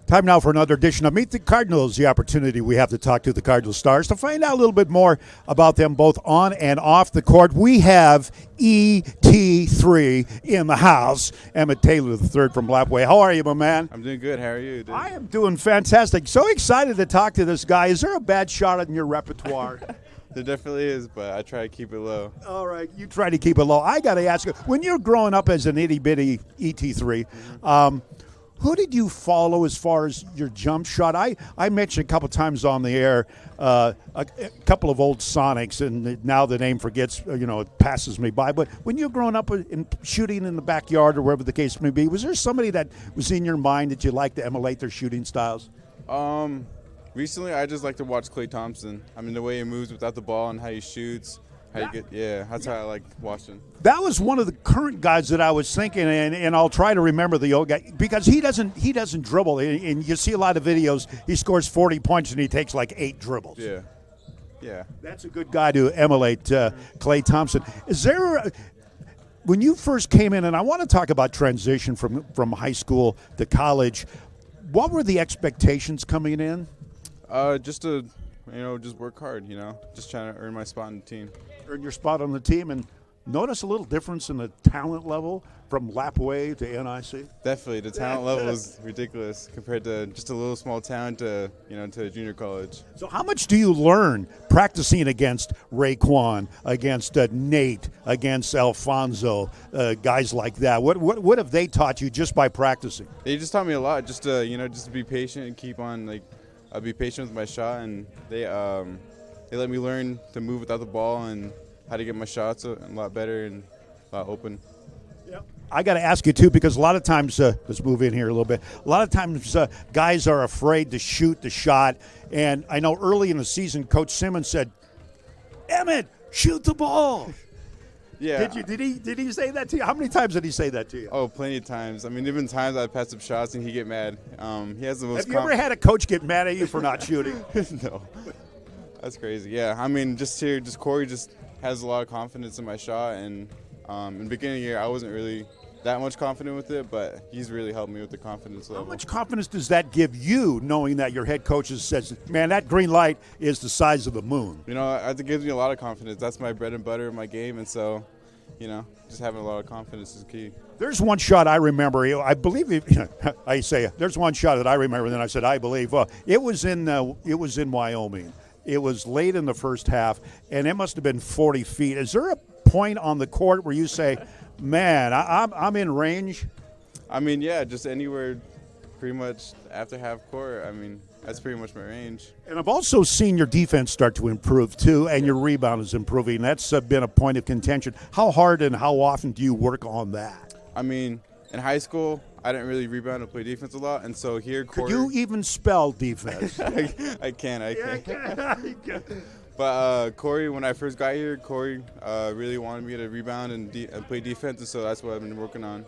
Time now for another edition of Meet the Cardinals, the opportunity we have to talk to the Cardinals stars to find out a little bit more about them both on and off the court. We have ET3 in the house, Emmitt Taylor III from Lapwai. How are you, my man? I'm doing good. How are you, dude? I am doing fantastic. So excited to talk to this guy. Is there a bad shot in your repertoire? There definitely is, but I try to keep it low. All right, you try to keep it low. I got to ask you, when you're growing up as an itty-bitty ET3, who did you follow as far as your jump shot? I mentioned a couple times on the air a couple of old Sonics, and now the name forgets, it passes me by. But when you were growing up and shooting in the backyard or wherever the case may be, was there somebody that was in your mind that you liked to emulate their shooting styles? Recently, I just like to watch Klay Thompson. I mean, the way he moves without the ball and how he shoots. That's how I like watching. That was one of the current guys that I was thinking, and I'll try to remember the old guy because he doesn't dribble. And you see a lot of videos. He scores 40 points and he takes like 8 dribbles. Yeah. That's a good guy to emulate Klay Thompson. Is there when you first came in, and I want to talk about transition from high school to college, what were the expectations coming in? Just to just work hard. Just trying to earn my spot in the team. Earn your spot on the team, and notice a little difference in the talent level from Lapwai to NIC? Definitely. The talent level is ridiculous compared to just a little small town to junior college. So how much do you learn practicing against Raekwon, against Nate, against Alfonso, guys like that? What have they taught you just by practicing? They just taught me a lot, just to be patient and keep on, I'll be patient with my shot, and they let me learn to move without the ball and how to get my shots a lot better and a lot open. Yep. I got to ask you, too, because a lot of times, let's move in here a little bit, a lot of times guys are afraid to shoot the shot, and I know early in the season, Coach Simmons said, Emmitt, shoot the ball. Yeah. Did he say that to you? How many times did he say that to you? Oh, plenty of times. I mean, there have been times I've passed up shots and he'd get mad. He has the most. Have you ever had a coach get mad at you for not shooting? No. That's crazy. Yeah. I mean, Corey just has a lot of confidence in my shot, and in the beginning of the year, I wasn't really that much confident with it, but he's really helped me with the confidence level. How much confidence does that give you, knowing that your head coach says, man, that green light is the size of the moon? It gives me a lot of confidence. That's my bread and butter in my game, and so, just having a lot of confidence is key. There's one shot I remember. I believe I say there's one shot that I remember. Then I said I believe. It was in Wyoming. It was late in the first half, and it must have been 40 feet. Is there a point on the court where you say, man, I'm in range? I mean, yeah, just anywhere pretty much after half court. I mean, that's pretty much my range. And I've also seen your defense start to improve, too, and your rebound is improving. That's been a point of contention. How hard and how often do you work on that? I mean, in high school, I didn't really rebound and play defense a lot, and so here, Corey. Could you even spell defense? I can. But Corey, when I first got here, Corey really wanted me to rebound and play defense, and so that's what I've been working on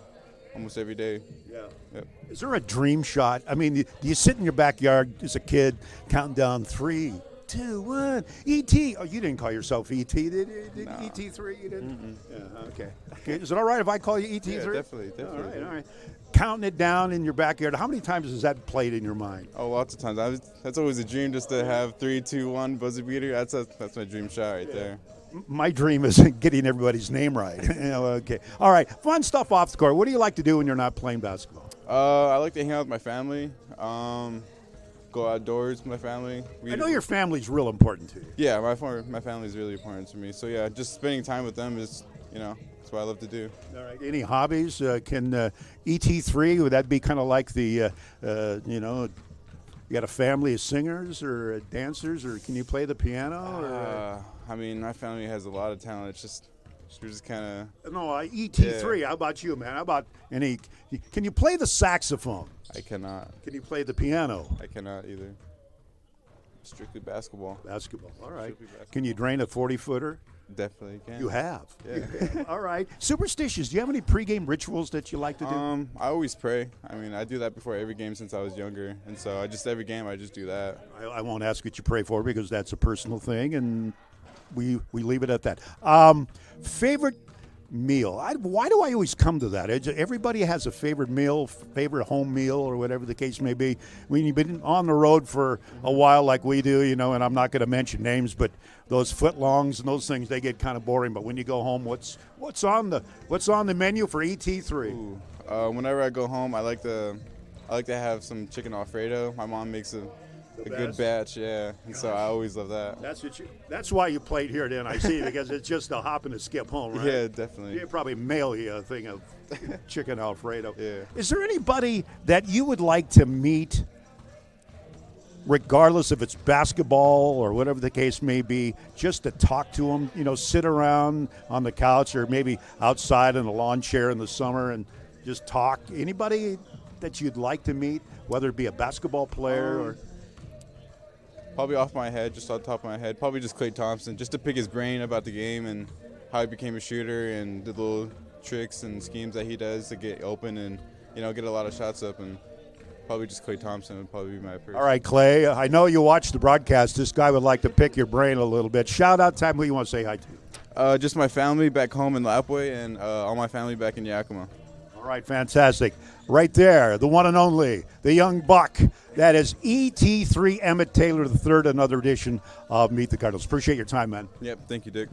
almost every day. Yeah. Yep. Is there a dream shot? I mean, do you sit in your backyard as a kid, counting down 3, 2, 1, E.T.? Oh, you didn't call yourself E.T., did you? No. ET3, you didn't? Mm-mm. Yeah, okay. Is it all right if I call you ET3? Yeah, definitely. All right. Counting it down in your backyard, how many times has that played in your mind? Oh, lots of times. That's always a dream, just to have 3, 2, 1 buzzer beater. That's my dream shot right there. My dream is getting everybody's name right. Okay. All right. Fun stuff off the court. What do you like to do when you're not playing basketball? I like to hang out with my family, go outdoors with my family. I know your family's real important to you. Yeah, my family is really important to me. So, yeah, just spending time with them is, that's what I love to do. All right. Any hobbies? Can ET3, would that be kind of like the, you got a family of singers or dancers, or can you play the piano? I mean, my family has a lot of talent. It's just we're just kind of. No, ET3. Yeah. How about you, man? How about any? Can you play the saxophone? I cannot. Can you play the piano? I cannot either. Strictly basketball. Basketball. All right. Can you drain a 40-footer? Definitely can. You have. Yeah. All right. Superstitious. Do you have any pregame rituals that you like to do? I always pray. I mean, I do that before every game since I was younger, and so every game I just do that. I won't ask what you pray for because that's a personal thing, and we leave it at that. Favorite meal. Why do I always come to that? Everybody has a favorite meal, favorite home meal, or whatever the case may be. When you've been on the road for a while like we do, and I'm not going to mention names, but those footlongs and those things, they get kind of boring. But when you go home, what's on the menu for ET3? Ooh, whenever I go home, I like to have some chicken Alfredo. My mom makes a good batch, yeah, and so I always love that. That's why you played here at NIC, because it's just a hop and a skip home, right? Yeah, definitely. They'd probably mail you a thing of chicken Alfredo. Yeah. Is there anybody that you would like to meet, regardless if it's basketball or whatever the case may be, just to talk to them, sit around on the couch or maybe outside in a lawn chair in the summer and just talk? Anybody that you'd like to meet, whether it be a basketball player or... Probably off my head, just on top of my head, probably just Klay Thompson, just to pick his brain about the game and how he became a shooter and the little tricks and schemes that he does to get open and, get a lot of shots up. And probably just Klay Thompson would probably be my person. All right, Klay, I know you watch the broadcast. This guy would like to pick your brain a little bit. Shout out time, who you want to say hi to? Just my family back home in Lapwai and all my family back in Yakima. All right, fantastic. Right there, the one and only, the young buck. That is ET3 Emmitt Taylor III, another edition of Meet the Cardinals. Appreciate your time, man. Yep, thank you, Dick.